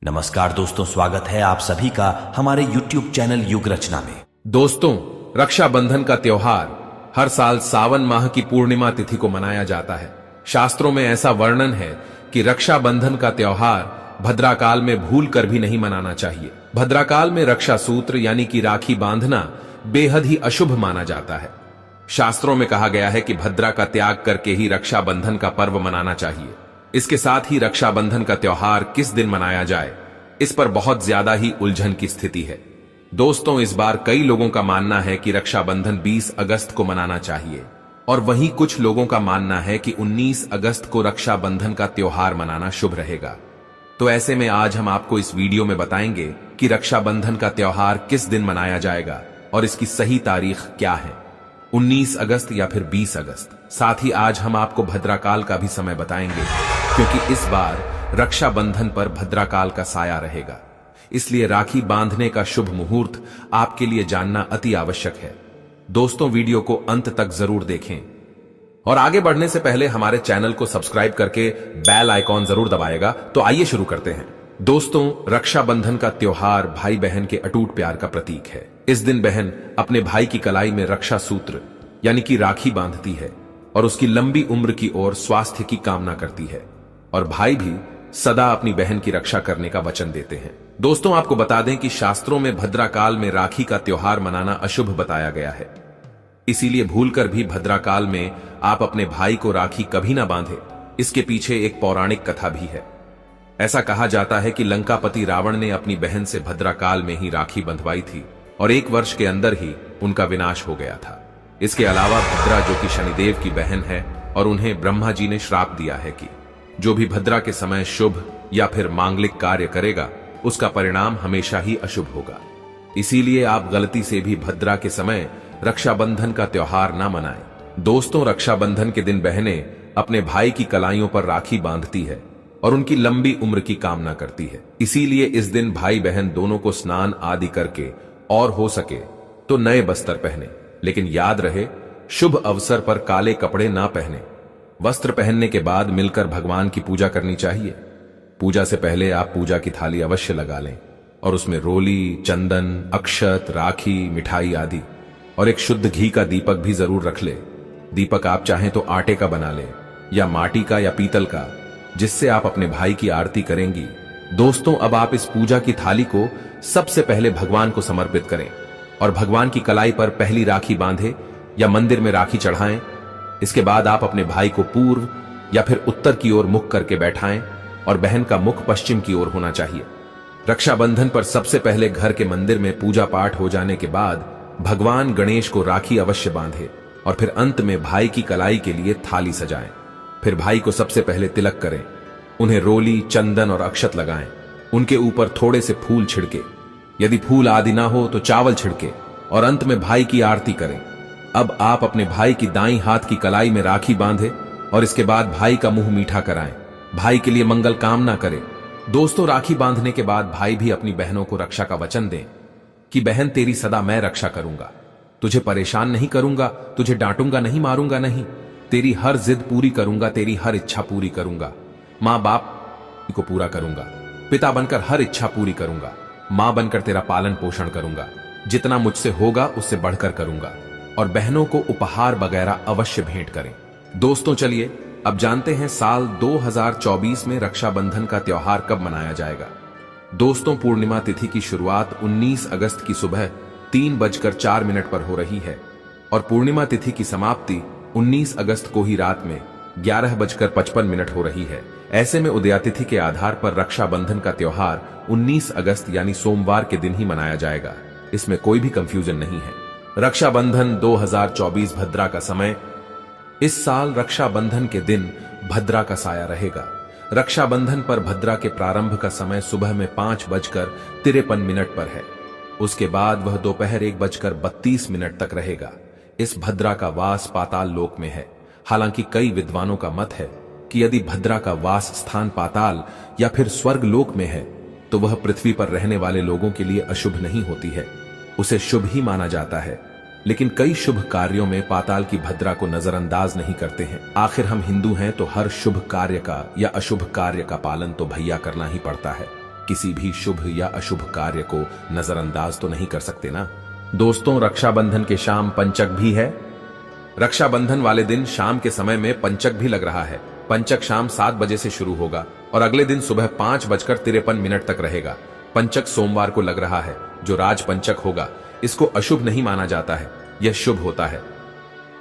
नमस्कार दोस्तों, स्वागत है आप सभी का हमारे YouTube चैनल युग रचना में। दोस्तों, रक्षाबंधन का त्योहार हर साल सावन माह की पूर्णिमा तिथि को मनाया जाता है। शास्त्रों में ऐसा वर्णन है कि रक्षाबंधन का त्योहार भद्राकाल में भूल कर भी नहीं मनाना चाहिए। भद्राकाल में रक्षा सूत्र यानी कि राखी बांधना बेहद ही अशुभ माना जाता है। शास्त्रों में कहा गया है कि भद्रा का त्याग करके ही रक्षाबंधन का पर्व मनाना चाहिए। इसके साथ ही रक्षाबंधन का त्योहार किस दिन मनाया जाए, इस पर बहुत ज्यादा ही उलझन की स्थिति है। दोस्तों, इस बार कई लोगों का मानना है कि रक्षाबंधन 20 अगस्त को मनाना चाहिए और वहीं कुछ लोगों का मानना है कि 19 अगस्त को रक्षाबंधन का त्योहार मनाना शुभ रहेगा। तो ऐसे में आज हम आपको इस वीडियो में बताएंगे कि रक्षाबंधन का त्योहार किस दिन मनाया जाएगा और इसकी सही तारीख क्या है, 19 अगस्त या फिर 20 अगस्त। साथ ही आज हम आपको भद्राकाल का भी समय बताएंगे, क्योंकि इस बार रक्षाबंधन पर भद्राकाल का साया रहेगा। इसलिए राखी बांधने का शुभ मुहूर्त आपके लिए जानना अति आवश्यक है। दोस्तों, वीडियो को अंत तक जरूर देखें और आगे बढ़ने से पहले हमारे चैनल को सब्सक्राइब करके बेल आइकॉन जरूर दबाएगा। तो आइए शुरू करते हैं। दोस्तों, रक्षाबंधन का त्योहार भाई बहन के अटूट प्यार का प्रतीक है। इस दिन बहन अपने भाई की कलाई में रक्षा सूत्र यानी कि राखी बांधती है और उसकी लंबी उम्र की ओर स्वास्थ्य की कामना करती है, और भाई भी सदा अपनी बहन की रक्षा करने का वचन देते हैं। दोस्तों, आपको बता दें कि शास्त्रों में भद्राकाल में राखी का त्योहार मनाना अशुभ बताया गया है। इसीलिए भूलकर भी भद्राकाल में आप अपने भाई को राखी कभी ना बांधे। इसके पीछे एक पौराणिक कथा भी है। ऐसा कहा जाता है कि लंकापति रावण ने अपनी बहन से भद्राकाल में ही राखी बंधवाई थी और 1 वर्ष के अंदर ही उनका विनाश हो गया था। इसके अलावा भद्रा, जो कि शनिदेव की बहन है, और उन्हें ब्रह्मा जी ने श्राप दिया है कि जो भी भद्रा के समय शुभ या फिर मांगलिक कार्य करेगा, उसका परिणाम हमेशा ही अशुभ होगा। इसीलिए आप गलती से भी भद्रा के समय रक्षाबंधन का त्योहार ना मनाएं। दोस्तों, रक्षाबंधन के दिन बहनें अपने भाई की कलाइयों पर राखी बांधती है और उनकी लंबी उम्र की कामना करती है। इसीलिए इस दिन भाई बहन दोनों को स्नान आदि करके और हो सके तो नए बस्तर पहने, लेकिन याद रहे शुभ अवसर पर काले कपड़े ना पहने। वस्त्र पहनने के बाद मिलकर भगवान की पूजा करनी चाहिए। पूजा से पहले आप पूजा की थाली अवश्य लगा लें और उसमें रोली, चंदन, अक्षत, राखी, मिठाई आदि और एक शुद्ध घी का दीपक भी जरूर रख ले। दीपक आप चाहें तो आटे का बना लें या माटी का या पीतल का, जिससे आप अपने भाई की आरती करेंगी। दोस्तों, अब आप इस पूजा की थाली को सबसे पहले भगवान को समर्पित करें और भगवान की कलाई पर पहली राखी बांधे या मंदिर में राखी चढ़ाएं। इसके बाद आप अपने भाई को पूर्व या फिर उत्तर की ओर मुख करके बैठाएं और बहन का मुख पश्चिम की ओर होना चाहिए। रक्षाबंधन पर सबसे पहले घर के मंदिर में पूजा पाठ हो जाने के बाद भगवान गणेश को राखी अवश्य बांधे और फिर अंत में भाई की कलाई के लिए थाली सजाएं। फिर भाई को सबसे पहले तिलक करें, उन्हें रोली, चंदन और अक्षत लगाएं। उनके ऊपर थोड़े से फूल छिड़के, यदि फूल आदि ना हो तो चावल छिड़के और अंत में भाई की आरती करें। अब आप अपने भाई की दाईं हाथ की कलाई में राखी बांधे और इसके बाद भाई का मुंह मीठा कराएं। भाई के लिए मंगल कामना करें। दोस्तों, राखी बांधने के बाद भाई भी अपनी बहनों को रक्षा का वचन दें कि बहन, तेरी सदा मैं रक्षा करूंगा, तुझे परेशान नहीं करूंगा, तुझे डांटूंगा नहीं, मारूंगा नहीं, तेरी हर जिद पूरी करूंगा, तेरी हर इच्छा पूरी करूंगा, माँ बाप को पूरा करूंगा, पिता बनकर हर इच्छा पूरी करूंगा, माँ बनकर तेरा पालन पोषण करूंगा, जितना मुझसे होगा उससे बढ़कर करूंगा, और बहनों को उपहार वगैरह अवश्य भेंट करें। दोस्तों, चलिए अब जानते हैं साल 2024 में रक्षाबंधन का त्योहार कब मनाया जाएगा। दोस्तों, पूर्णिमा तिथि की शुरुआत 19 अगस्त की सुबह 3:04 पर हो रही है और पूर्णिमा तिथि की समाप्ति 19 अगस्त को ही रात में 11:55 हो रही है। ऐसे में उदयातिथि के आधार पर रक्षाबंधन का त्योहार 19 अगस्त यानी सोमवार के दिन ही मनाया जाएगा। इसमें कोई भी कंफ्यूजन नहीं है। रक्षाबंधन 2024 भद्रा का समय। इस साल रक्षाबंधन के दिन भद्रा का साया रहेगा। रक्षाबंधन पर भद्रा के प्रारंभ का समय सुबह में 5:53 पर है। उसके बाद वह दोपहर 1:32 तक रहेगा। इस भद्रा का वास पाताल लोक में है। हालांकि कई विद्वानों का मत है कि यदि भद्रा का वास स्थान पाताल या फिर स्वर्ग लोक में है तो वह पृथ्वी पर रहने वाले लोगों के लिए अशुभ नहीं होती है, उसे शुभ ही माना जाता है। लेकिन कई शुभ कार्यों में पाताल की भद्रा को नजरअंदाज नहीं करते हैं। आखिर हम हिंदू हैं तो हर शुभ कार्य का या अशुभ कार्य का पालन तो भैया करना ही पड़ता है। किसी भी शुभ या अशुभ कार्य को नजरअंदाज तो नहीं कर सकते ना। दोस्तों, रक्षाबंधन के शाम पंचक भी है। रक्षाबंधन वाले दिन शाम के समय में पंचक भी लग रहा है। पंचक शाम 7 बजे से शुरू होगा और अगले दिन सुबह 5:53 तक रहेगा। पंचक सोमवार को लग रहा है, जो राज पंचक होगा। इसको अशुभ नहीं माना जाता है, यह शुभ होता है।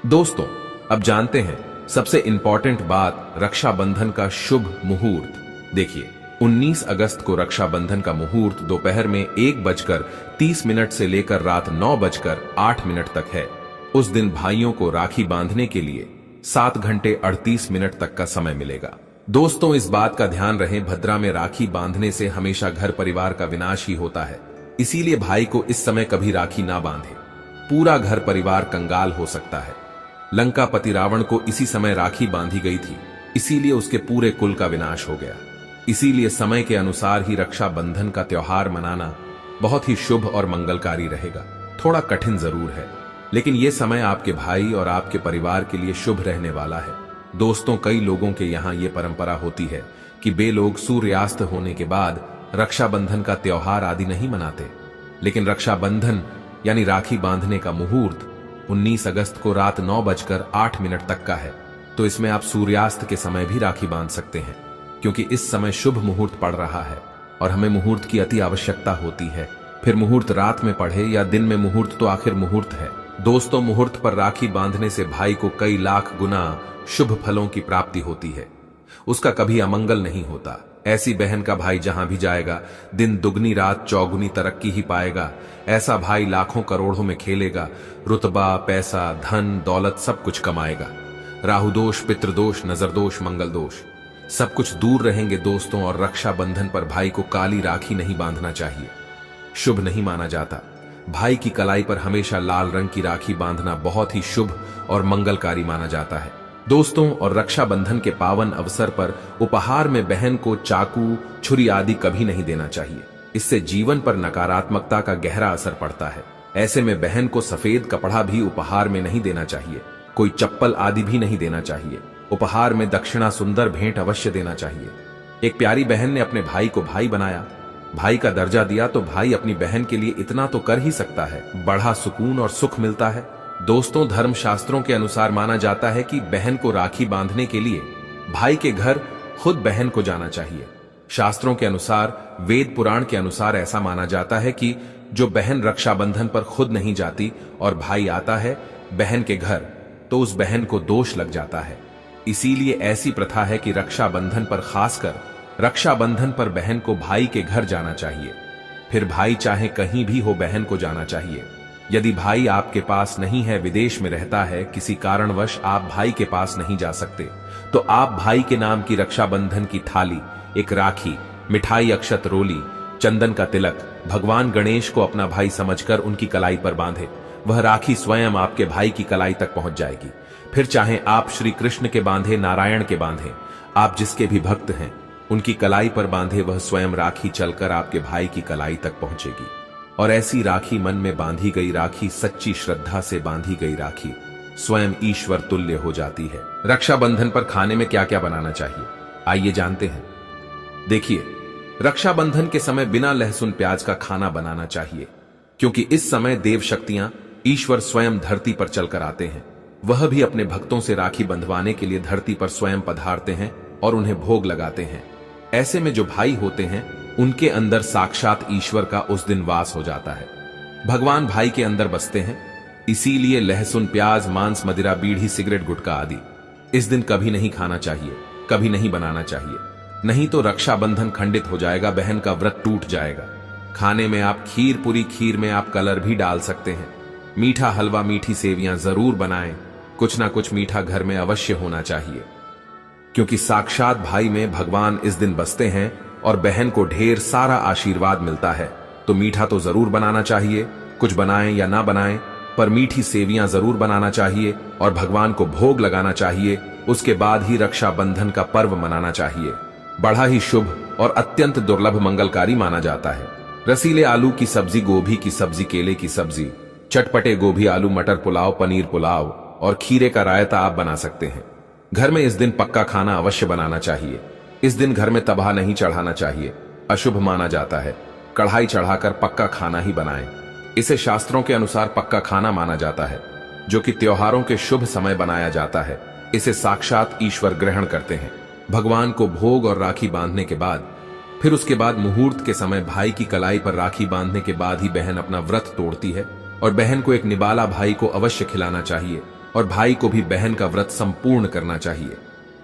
दोस्तों, अब जानते हैं सबसे इंपॉर्टेंट बात, रक्षाबंधन का शुभ मुहूर्त। देखिए, 19 अगस्त को रक्षाबंधन का मुहूर्त दोपहर में 1:30 से लेकर रात 9:08 तक है। उस दिन भाइयों को राखी बांधने के लिए 7 घंटे 38 मिनट तक का समय मिलेगा। दोस्तों, इस बात का ध्यान रहे, भद्रा में राखी बांधने से हमेशा घर परिवार का विनाश ही होता है। इसीलिए भाई को इस समय कभी राखी ना बांधे, पूरा घर परिवार कंगाल हो सकता है। लंकापति रावण को इसी समय राखी बांधी गई थी, इसीलिए उसके पूरे कुल का विनाश हो गया। इसीलिए समय के अनुसार ही रक्षाबंधन का त्योहार मनाना बहुत ही शुभ और मंगलकारी रहेगा। थोड़ा कठिन जरूर है, लेकिन यह समय आपके भाई और आपके परिवार के लिए शुभ रहने वाला है। दोस्तों, कई लोगों के यहाँ ये परंपरा होती है कि वे लोग सूर्यास्त होने के बाद रक्षाबंधन का त्योहार आदि नहीं मनाते, लेकिन रक्षाबंधन यानी राखी बांधने का मुहूर्त 19 अगस्त को रात 9:08 तक का है। तो इसमें आप सूर्यास्त के समय भी राखी बांध सकते हैं, क्योंकि इस समय शुभ मुहूर्त पड़ रहा है और हमें मुहूर्त की अति आवश्यकता होती है। फिर मुहूर्त रात में पढ़े या दिन में मुहूर्त तो आखिर मुहूर्त है। दोस्तों, मुहूर्त पर राखी बांधने से भाई को कई लाख गुना शुभ फलों की प्राप्ति होती है, उसका कभी अमंगल नहीं होता। ऐसी बहन का भाई जहां भी जाएगा, दिन दुगनी रात चौगुनी तरक्की ही पाएगा। ऐसा भाई लाखों करोड़ों में खेलेगा, रुतबा, पैसा, धन, दौलत सब कुछ कमाएगा। राहु दोष, पितृदोष, नजर दोष, मंगल दोष सब कुछ दूर रहेंगे दोस्तों। और रक्षाबंधन पर भाई को काली राखी नहीं बांधना चाहिए, शुभ नहीं माना जाता। भाई की कलाई पर हमेशा लाल रंग की राखी बांधना बहुत ही शुभ और मंगलकारी माना जाता है। दोस्तों, और रक्षाबंधन के पावन अवसर पर उपहार में बहन को चाकू, छुरी आदि कभी नहीं देना चाहिए। इससे जीवन पर नकारात्मकता का गहरा असर पड़ता है। ऐसे में बहन को सफेद कपड़ा भी उपहार में नहीं देना चाहिए, कोई चप्पल आदि भी नहीं देना चाहिए। उपहार में दक्षिणा, सुंदर भेंट अवश्य देना चाहिए। एक प्यारी बहन ने अपने भाई को भाई बनाया, भाई का दर्जा दिया, तो भाई अपनी बहन के लिए इतना तो कर ही सकता है, बड़ा सुकून और सुख मिलता है। दोस्तों, धर्म शास्त्रों के अनुसार माना जाता है कि बहन को राखी बांधने के लिए भाई के घर खुद बहन को जाना चाहिए। शास्त्रों के अनुसार, वेद पुराण के अनुसार ऐसा माना जाता है कि जो बहन रक्षाबंधन पर खुद नहीं जाती और भाई आता है बहन के घर, तो उस बहन को दोष लग जाता है। इसीलिए ऐसी प्रथा है कि रक्षाबंधन पर, खासकर रक्षाबंधन पर बहन को भाई के घर जाना चाहिए। फिर भाई चाहे कहीं भी हो, बहन को जाना चाहिए। यदि भाई आपके पास नहीं है, विदेश में रहता है, किसी कारणवश आप भाई के पास नहीं जा सकते, तो आप भाई के नाम की रक्षाबंधन की थाली, एक राखी, मिठाई, अक्षत, रोली, चंदन का तिलक भगवान गणेश को अपना भाई समझकर उनकी कलाई पर बांधे। वह राखी स्वयं आपके भाई की कलाई तक पहुंच जाएगी। फिर चाहे आप श्री कृष्ण के बांधे, नारायण के बांधे, आप जिसके भी भक्त हैं उनकी कलाई पर बांधे, वह स्वयं राखी चलकर आपके भाई की कलाई तक पहुंचेगी। और ऐसी राखी, मन में बांधी गई राखी, सच्ची श्रद्धा से बांधी गई राखी स्वयं ईश्वर तुल्य हो जाती है। रक्षाबंधन पर खाने में क्या क्या बनाना चाहिए, आइए जानते हैं। देखिए, रक्षाबंधन के समय बिना लहसुन प्याज का खाना बनाना चाहिए, क्योंकि इस समय देव शक्तियां, ईश्वर स्वयं धरती पर चलकर आते हैं। वह भी अपने भक्तों से राखी बंधवाने के लिए धरती पर स्वयं पधारते हैं और उन्हें भोग लगाते हैं। ऐसे में जो भाई होते हैं उनके अंदर साक्षात ईश्वर का उस दिन वास हो जाता है। भगवान भाई के अंदर बसते हैं। इसीलिए लहसुन, प्याज, मांस, मदिरा, बीड़ी, सिगरेट, गुटखा आदि इस दिन कभी नहीं खाना चाहिए, कभी नहीं बनाना चाहिए। नहीं तो रक्षाबंधन खंडित हो जाएगा, बहन का व्रत टूट जाएगा। खाने में आप खीर पूरी, खीर में आप कलर भी डाल सकते हैं। मीठा हलवा, मीठी सेवियां जरूर बनाएं। कुछ ना कुछ मीठा घर में अवश्य होना चाहिए, क्योंकि साक्षात भाई में भगवान इस दिन बसते हैं और बहन को ढेर सारा आशीर्वाद मिलता है। तो मीठा तो जरूर बनाना चाहिए, कुछ बनाएं या ना बनाएं, पर मीठी सेवियां जरूर बनाना चाहिए और भगवान को भोग लगाना चाहिए। उसके बाद ही रक्षाबंधन का पर्व मनाना चाहिए। बड़ा ही शुभ और अत्यंत दुर्लभ मंगलकारी माना जाता है। रसीले आलू की सब्जी, गोभी की सब्जी, केले की सब्जी, चटपटे गोभी, आलू मटर पुलाव, पनीर पुलाव और खीरे का रायता आप बना सकते हैं। घर में इस दिन पक्का खाना अवश्य बनाना चाहिए। इस दिन घर में तबाह नहीं चढ़ाना चाहिए। अशुभ माना जाता है। कढ़ाई चढ़ाकर पक्का खाना ही बनाएं। इसे शास्त्रों के अनुसार पक्का खाना माना जाता है, जो कि त्योहारों के शुभ समय बनाया जाता है। इसे साक्षात ईश्वर ग्रहण करते हैं। भगवान को भोग और राखी बांधने के बाद, फिर उसके बाद मुहूर्त के समय भाई की कलाई पर राखी बांधने के बाद ही बहन अपना व्रत तोड़ती है। और बहन को एक निबाला भाई को अवश्य खिलाना चाहिए और भाई को भी बहन का व्रत संपूर्ण करना चाहिए।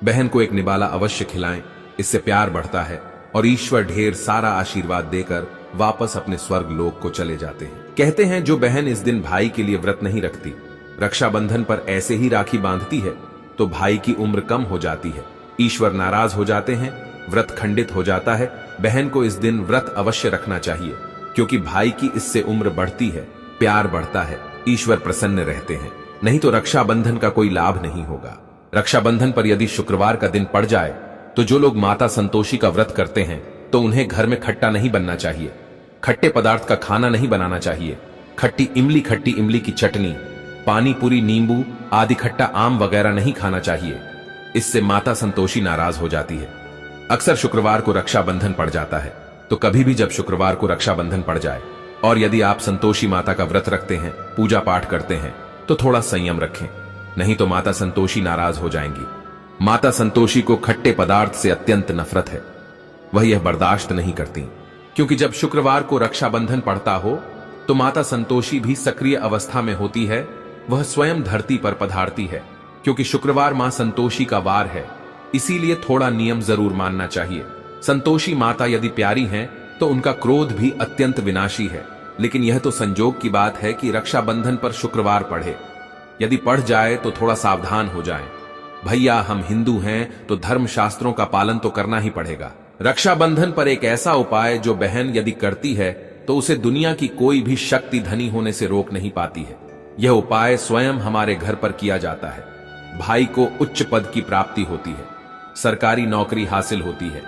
बहन को एक निबाला अवश्य खिलाएं, इससे प्यार बढ़ता है और ईश्वर ढेर सारा आशीर्वाद देकर वापस अपने स्वर्ग लोक को चले जाते हैं। कहते हैं जो बहन इस दिन भाई के लिए व्रत नहीं रखती, रक्षाबंधन पर ऐसे ही राखी बांधती है, तो भाई की उम्र कम हो जाती है, ईश्वर नाराज हो जाते हैं, व्रत खंडित हो जाता है। बहन को इस दिन व्रत अवश्य रखना चाहिए, क्योंकि भाई की इससे उम्र बढ़ती है, प्यार बढ़ता है, ईश्वर प्रसन्न रहते हैं। नहीं तो रक्षाबंधन का कोई लाभ नहीं होगा। रक्षाबंधन पर यदि शुक्रवार का दिन पड़ जाए तो जो लोग माता संतोषी का व्रत करते हैं तो उन्हें घर में खट्टा नहीं बनना चाहिए, खट्टे पदार्थ का खाना नहीं बनाना चाहिए। खट्टी इमली की चटनी, पानी पूरी, नींबू आदि खट्टा आम वगैरह नहीं खाना चाहिए। इससे माता संतोषी नाराज हो जाती है। अक्सर शुक्रवार को रक्षाबंधन पड़ जाता है, तो कभी भी जब शुक्रवार को रक्षाबंधन पड़ जाए और यदि आप संतोषी माता का व्रत रखते हैं, पूजा पाठ करते हैं, तो थोड़ा संयम रखें, नहीं तो माता संतोषी नाराज हो जाएंगी। माता संतोषी को खट्टे पदार्थ से अत्यंत नफरत है। वह यह बर्दाश्त नहीं करती, क्योंकि जब शुक्रवार को रक्षाबंधन पड़ता हो तो माता संतोषी भी सक्रिय अवस्था में होती है। वह स्वयं धरती पर पधारती है, क्योंकि शुक्रवार मां संतोषी का वार है। इसीलिए थोड़ा नियम जरूर मानना चाहिए। संतोषी माता यदि प्यारी हैं तो उनका क्रोध भी अत्यंत विनाशी है, लेकिन यह तो संजोग की बात है कि रक्षाबंधन पर शुक्रवार पढ़े। यदि पढ़ जाए तो थोड़ा सावधान हो जाएं। भैया हम हिंदू हैं तो धर्म शास्त्रों का पालन तो करना ही पड़ेगा। रक्षाबंधन पर एक ऐसा उपाय जो बहन यदि करती है तो उसे दुनिया की कोई भी शक्ति धनी होने से रोक नहीं पाती है। यह उपाय स्वयं हमारे घर पर किया जाता है। भाई को उच्च पद की प्राप्ति होती है, सरकारी नौकरी हासिल होती है,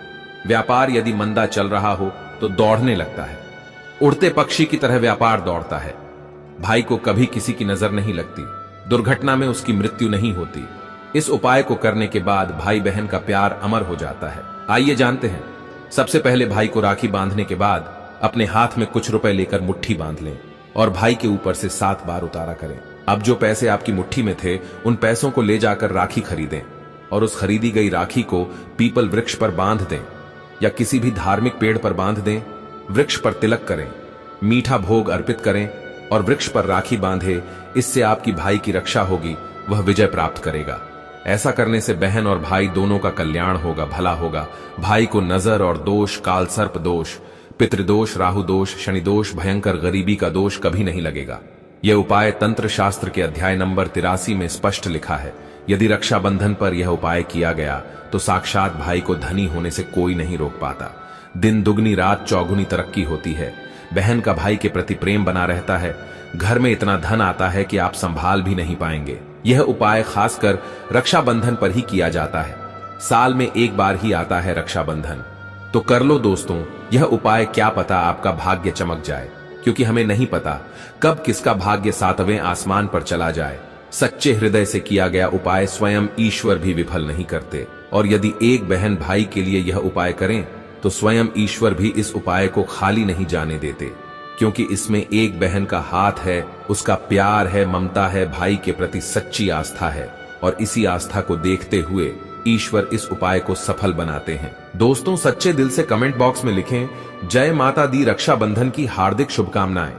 व्यापार यदि मंदा चल रहा हो तो दौड़ने लगता है, उड़ते पक्षी की तरह व्यापार दौड़ता है। भाई को कभी किसी की नजर नहीं लगती, दुर्घटना में उसकी मृत्यु नहीं होती। इस उपाय को करने के बाद भाई बहन का प्यार अमर हो जाता है। आइए जानते हैं। सबसे पहले भाई को राखी बांधने के बाद अपने हाथ में कुछ रुपए लेकर मुट्ठी बांध लें और भाई के ऊपर से 7 बार उतारा करें। अब जो पैसे आपकी मुट्ठी में थे उन पैसों को ले जाकर राखी खरीदें और उस खरीदी गई राखी को पीपल वृक्ष पर बांध दें या किसी भी धार्मिक पेड़ पर बांध दें। वृक्ष पर तिलक करें, मीठा भोग अर्पित करें और वृक्ष पर राखी बांधे। इससे आपकी भाई की रक्षा होगी, वह विजय प्राप्त करेगा। ऐसा करने से बहन और भाई दोनों का कल्याण होगा, भला होगा। भाई को नजर और दोष, काल सर्प दोष, पितृदोष, राहु दोष, शनि दोष, भयंकर गरीबी का दोष कभी नहीं लगेगा। यह उपाय तंत्र शास्त्र के अध्याय नंबर 83 में स्पष्ट लिखा है। यदि रक्षाबंधन पर यह उपाय किया गया तो साक्षात भाई को धनी होने से कोई नहीं रोक पाता। दिन दुगनी रात चौगुनी तरक्की होती है। बहन का भाई के प्रति प्रेम बना रहता है। घर में इतना धन आता है कि आप संभाल भी नहीं पाएंगे। यह उपाय खासकर रक्षाबंधन पर ही किया जाता है। साल में एक बार ही आता है रक्षाबंधन, तो कर लो दोस्तों यह उपाय। क्या पता आपका भाग्य चमक जाए, क्योंकि हमें नहीं पता कब किसका भाग्य 7वें आसमान पर चला जाए। सच्चे हृदय से किया गया उपाय स्वयं ईश्वर भी विफल नहीं करते। और यदि एक बहन भाई के लिए यह उपाय करें तो स्वयं ईश्वर भी इस उपाय को खाली नहीं जाने देते, क्योंकि इसमें एक बहन का हाथ है, उसका प्यार है, ममता है, भाई के प्रति सच्ची आस्था है। और इसी आस्था को देखते हुए ईश्वर इस उपाय को सफल बनाते हैं। दोस्तों सच्चे दिल से कमेंट बॉक्स में लिखें, जय माता दी रक्षाबंधन की हार्दिक शुभकामनाएं।